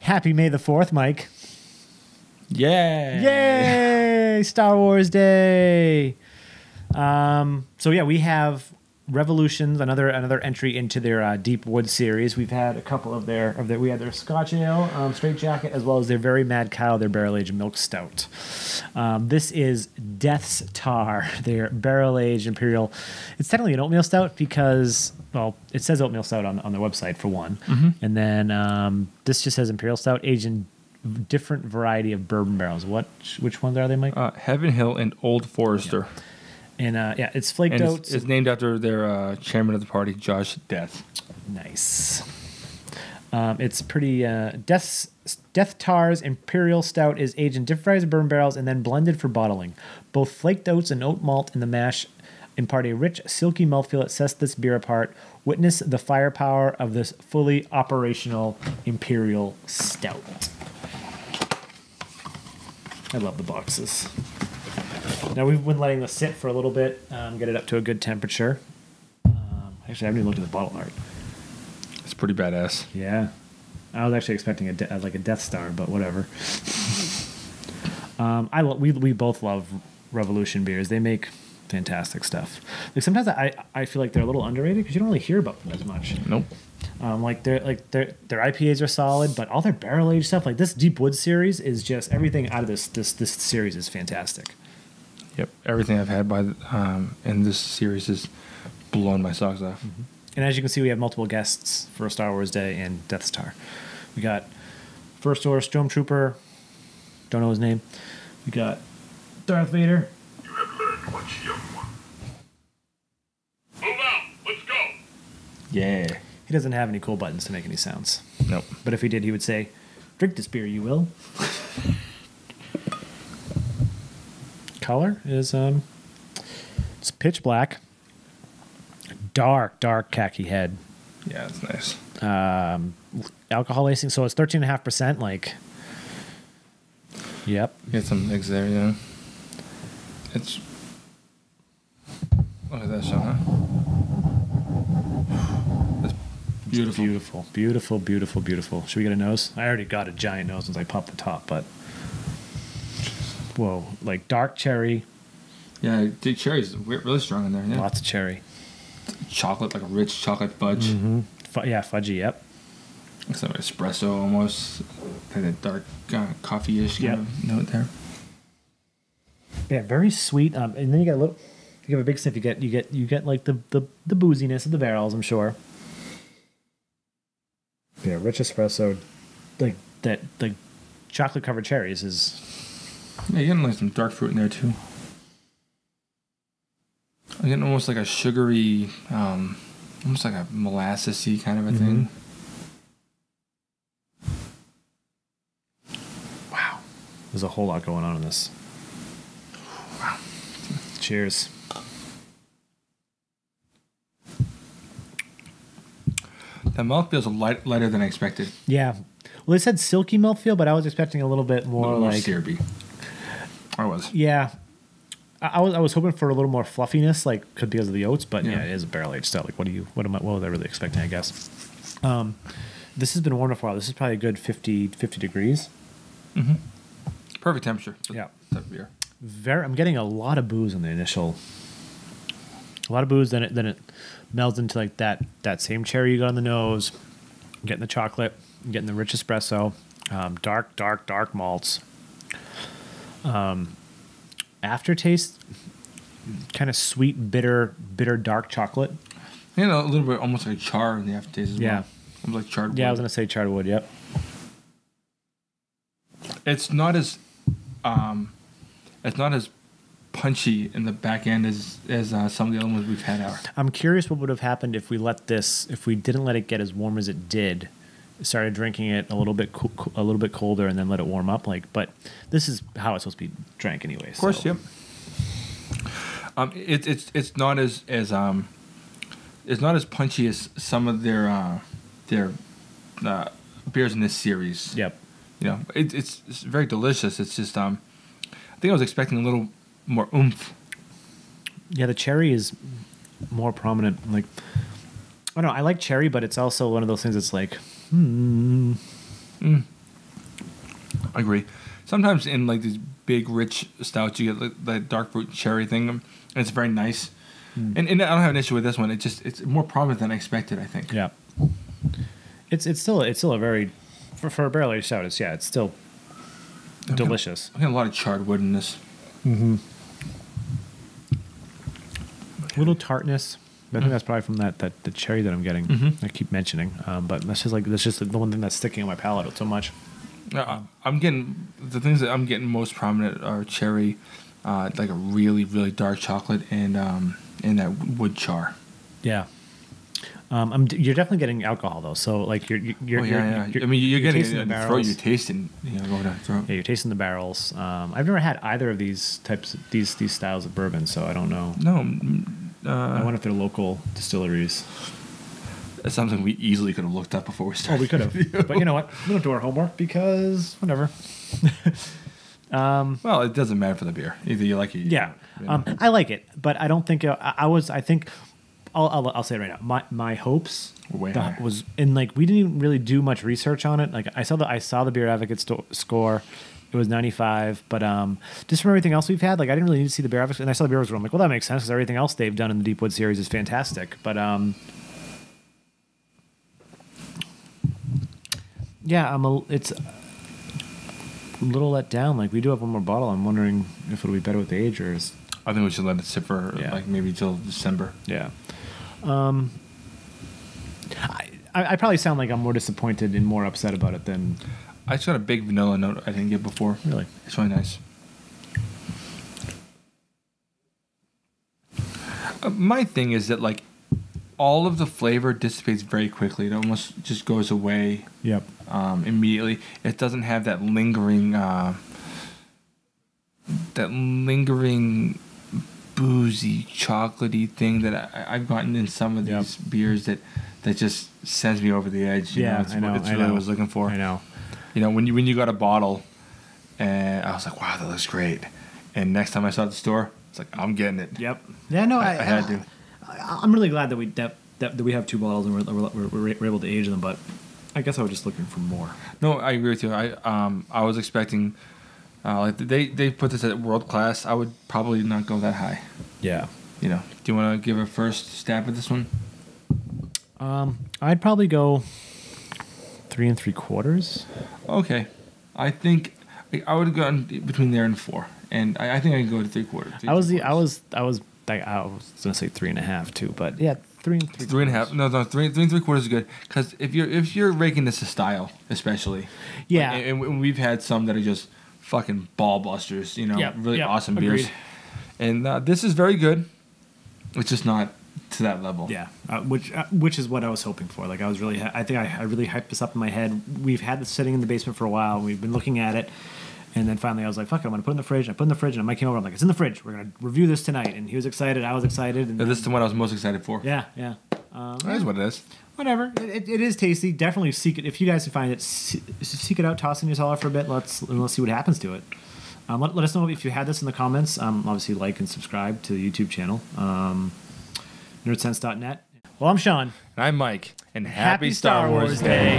Happy May the 4th, Mike. Yeah. Yay! Star Wars Day. So yeah, we have Revolutions, another entry into their Deep Wood series. We've had a couple of we had their Scotch Ale, Straight Jacket, as well as their Very Mad Cow, their barrel aged milk stout. This is Deth's Tar, their barrel aged imperial. It's technically an oatmeal stout because, well, it says oatmeal stout on their website for one, and then this just says imperial stout aged in different variety of bourbon barrels. Which ones are they, Mike? Heaven Hill and Old Forester. Yeah. And it's flaked oats. It's named after their chairman of the party, Josh Deth. Nice. It's pretty. Deth Tar's Imperial Stout is aged in different varieties of bourbon barrels and then blended for bottling. Both flaked oats and oat malt in the mash impart a rich, silky mouthfeel that sets this beer apart. Witness the firepower of this fully operational Imperial Stout. I love the boxes. Now, we've been letting this sit for a little bit, get it up to a good temperature. Actually, I haven't even looked at the bottle art. It's pretty badass. Yeah. I was actually expecting a Death Star, but whatever. We both love Revolution beers. They make fantastic stuff. Like sometimes I feel like they're a little underrated because you don't really hear about them as much. Nope. Their IPAs are solid, but all their barrel aged stuff, like this Deep Wood series, is just everything out of this series is fantastic. Yep, everything I've had in this series has blown my socks off. Mm-hmm. And as you can see, we have multiple guests for Star Wars Day and Death Star. We got First Order Stormtrooper, don't know his name. We got Darth Vader. You have learned much, young one. Move out, let's go. Yeah. He doesn't have any cool buttons to make any sounds. Nope. But if he did, he would say, "Drink this beer, you will." Color is it's pitch black, dark khaki head. Yeah, it's nice. Alcohol lacing, so it's 13.5%. Like, yep. Get some eggs there, yeah. It's look at that shot, huh? It's beautiful. Beautiful. Should we get a nose? I already got a giant nose once I popped the top, but. Whoa, like dark cherry. Yeah, the cherry's really strong in there. Yeah. Lots of cherry. Chocolate, like a rich chocolate fudge. Mm-hmm. Fudgy, yep. It's like espresso almost. Like that dark coffee-ish kind of note there. Yeah, very sweet. And then you get you have a big sniff. You get like the booziness of the barrels, I'm sure. Yeah, rich espresso, like that, like chocolate covered cherries is. Yeah, you're getting like some dark fruit in there too. I'm getting almost like a sugary, almost like a molassesy kind of a thing. Wow, there's a whole lot going on in this. Wow. Cheers. That mouthfeel is lighter than I expected. Yeah. Well, they said silky mouthfeel, but I was expecting a little bit more like syrupy. I was. Yeah. I was hoping for a little more fluffiness, like because of the oats, but yeah, it is a barrel aged stout. Like, what was I really expecting? I guess. This has been warm for a while. This is probably a good 50 degrees. Mm-hmm. Perfect temperature. Yeah. Type of beer. I'm getting a lot of booze in the initial. A lot of booze, then it melds into like that same cherry you got on the nose. I'm getting the chocolate. I'm getting the rich espresso. Dark malts. Aftertaste, kind of sweet, bitter, dark chocolate. You know, a little bit almost like char in the aftertaste as well. Almost like charred wood. Yeah, I was going to say charred wood, yep. It's not as punchy in the back end as some of the other ones we've had. I'm curious what would have happened if we didn't let it get as warm as it did. Started drinking it a little bit colder and then let it warm up. But this is how it's supposed to be drank anyway. Of course, yep. It's not as punchy as some of their beers in this series. Yep. You know, it's very delicious. It's just I think I was expecting a little more oomph. Yeah, the cherry is more prominent. Like, I don't know. I like cherry, but it's also one of those things that's like, I agree. Sometimes in like these big, rich stouts, you get like, that dark fruit cherry thing, and it's very nice. And I don't have an issue with this one. It's more prominent than I expected, I think. Yeah. It's still a very for a barrel aged stout. It's still delicious. I got a lot of charred wood in this. Little tartness. I think that's probably from the cherry that I'm getting. I keep mentioning, but that's just the one thing that's sticking on my palate so much. I'm getting the things that I'm getting most prominent are cherry, like a really really dark chocolate, and that wood char. Yeah. You're definitely getting alcohol though, so like you're I mean, you're getting it tasting in the the throat. barrels. You're tasting, going down the throat. Yeah, you're tasting the barrels. I've never had either of these types, these styles of bourbon, so I don't know. No, I wonder if they're local distilleries. that's something we easily could have looked up before we started. Oh, we could have, but you know what? We don't do our homework because whatever. Well, it doesn't matter for the beer. Either you like it. Yeah, I like it, but I don't think I think I'll say it right now. My hopes Way higher. was in like we didn't even really do much research on it. Like I saw the Beer Advocate score. It was 95, but just from everything else we've had, like I didn't really need to see the Beer Advocate, and I saw the Beer Advocate. I'm like, well, that makes sense because everything else they've done in the Deepwood series is fantastic. But yeah, it's a little let down. Like we do have one more bottle. I'm wondering if it'll be better with age or is. I think we should let it sit for like maybe till December. Yeah. I probably sound like I'm more disappointed and more upset about it than. I just got a big vanilla note I didn't get before. Really? It's really nice. My thing is that like all of the flavor dissipates very quickly. It almost just goes away. Yep. Immediately. It doesn't have that lingering boozy, chocolatey thing that I've gotten in some of these beers that just sends me over the edge. You know, it's really what I was looking for. I know. You know, when you got a bottle, and I was like, wow, that looks great. And next time I saw it at the store, it's like, I'm getting it. Yep. Yeah, no, I had to. I'm really glad that we have two bottles and we're able to age them, but I guess I was just looking for more. No, I agree with you. I was expecting, like they put this at world class. I would probably not go that high. Yeah. You know, do you want to give a first stab at this one? I'd probably go 3 3/4. Okay, I think I would have gone between there and 4, and I think I can go to 3/4. I was gonna say 3.5 too, but yeah, 3 and 3. 3.5. No, 3 3/4 is good because if you're raking this a style, especially, yeah, like, and we've had some that are just fucking ball busters, you know, really awesome beers, and this is very good. It's just not to that level. Yeah, which is what I was hoping for. Like I was really, I think I really hyped this up in my head. We've had this sitting in the basement for a while. We've been looking at it, and then finally I was like, "Fuck it, I'm gonna put it in the fridge." I put it in the fridge, and Mike came over. I'm like, "It's in the fridge. We're gonna review this tonight." And he was excited. I was excited. And This is the one I was most excited for. Yeah. That is what it is. Whatever. It is tasty. Definitely seek it if you guys find it. Seek it out. Toss it in your cellar for a bit. Let's see what happens to it. Let us know if you had this in the comments. Obviously, like and subscribe to the YouTube channel. Nerdsense.net. Well, I'm Sean. And I'm Mike. And happy Star Wars Day.